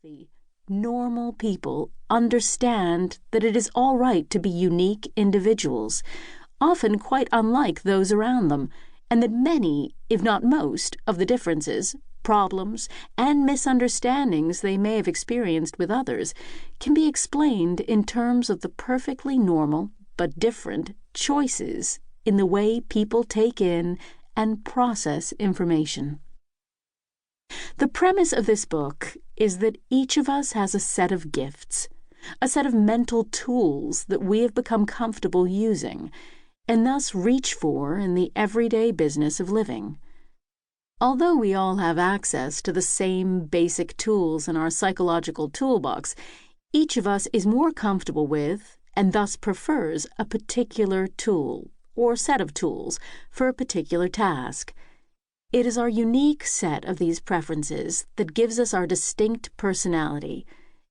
healthy, normal people understand that it is all right to be unique individuals, often quite unlike those around them, and that many, if not most, of the differences, problems, and misunderstandings they may have experienced with others can be explained in terms of the perfectly normal but different choices in the way people take in and process information. The premise of this book is that each of us has a set of gifts, a set of mental tools that we have become comfortable using, and thus reach for in the everyday business of living. Although we all have access to the same basic tools in our psychological toolbox, each of us is more comfortable with, and thus prefers, a particular tool or set of tools for a particular task. It is our unique set of these preferences that gives us our distinct personality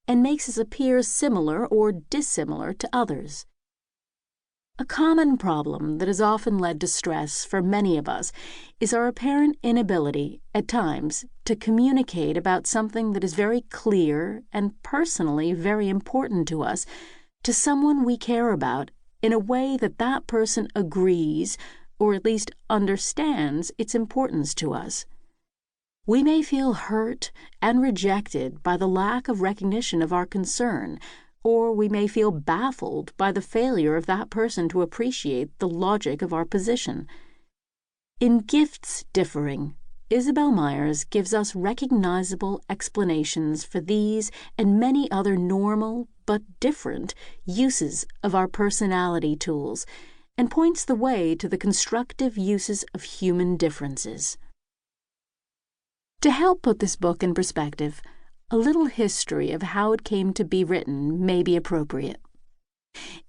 and makes us appear similar or dissimilar to others. A common problem that has often led to stress for many of us is our apparent inability, at times, to communicate about something that is very clear and personally very important to us to someone we care about in a way that that person agrees or at least understands its importance to us. We may feel hurt and rejected by the lack of recognition of our concern, or we may feel baffled by the failure of that person to appreciate the logic of our position. In Gifts Differing, Isabel Myers gives us recognizable explanations for these and many other normal but different uses of our personality tools, and points the way to the constructive uses of human differences. To help put this book in perspective, a little history of how it came to be written may be appropriate.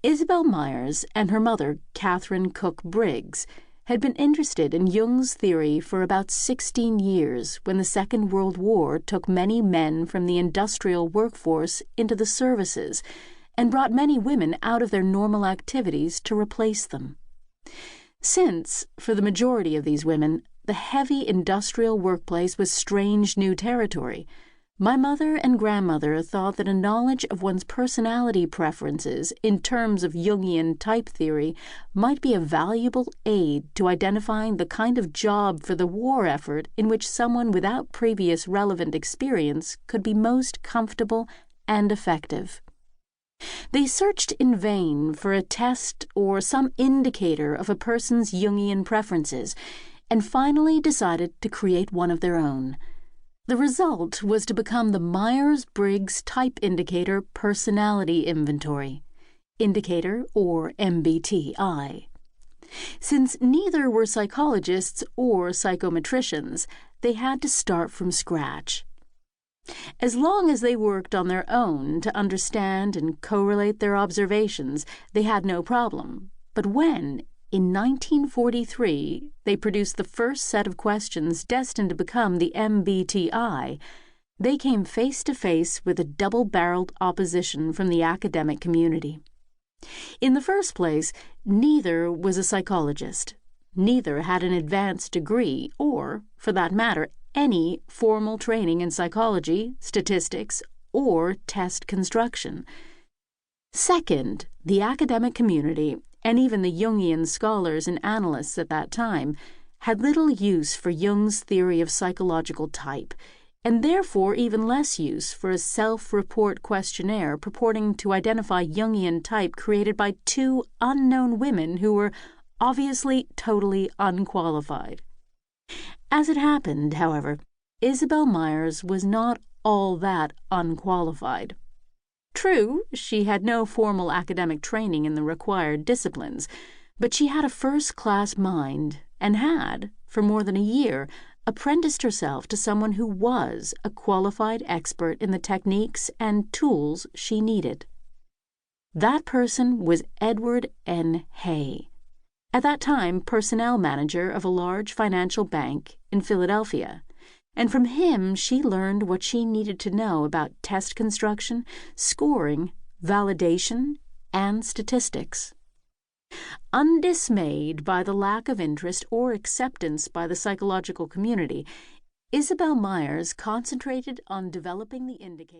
Isabel Myers and her mother, Catherine Cook Briggs, had been interested in Jung's theory for about 16 years when the Second World War took many men from the industrial workforce into the services and brought many women out of their normal activities to replace them. Since, for the majority of these women, the heavy industrial workplace was strange new territory, my mother and grandmother thought that a knowledge of one's personality preferences in terms of Jungian type theory might be a valuable aid to identifying the kind of job for the war effort in which someone without previous relevant experience could be most comfortable and effective. They searched in vain for a test or some indicator of a person's Jungian preferences, and finally decided to create one of their own. The result was to become the Myers-Briggs Type Indicator Personality Inventory, Indicator or MBTI. Since neither were psychologists or psychometricians, they had to start from scratch. As long as they worked on their own to understand and correlate their observations, they had no problem. But when, in 1943, they produced the first set of questions destined to become the MBTI, they came face to face with a double-barreled opposition from the academic community. In the first place, neither was a psychologist. Neither had an advanced degree or, for that matter, any formal training in psychology, statistics, or test construction. Second, the academic community, and even the Jungian scholars and analysts at that time, had little use for Jung's theory of psychological type, and therefore even less use for a self-report questionnaire purporting to identify Jungian type created by two unknown women who were obviously totally unqualified. As it happened, however, Isabel Myers was not all that unqualified. True, she had no formal academic training in the required disciplines, but she had a first-class mind and had, for more than a year, apprenticed herself to someone who was a qualified expert in the techniques and tools she needed. That person was Edward N. Hay, at that time personnel manager of a large financial bank in Philadelphia, and from him she learned what she needed to know about test construction, scoring, validation, and statistics. Undismayed by the lack of interest or acceptance by the psychological community, Isabel Myers concentrated on developing the indicator.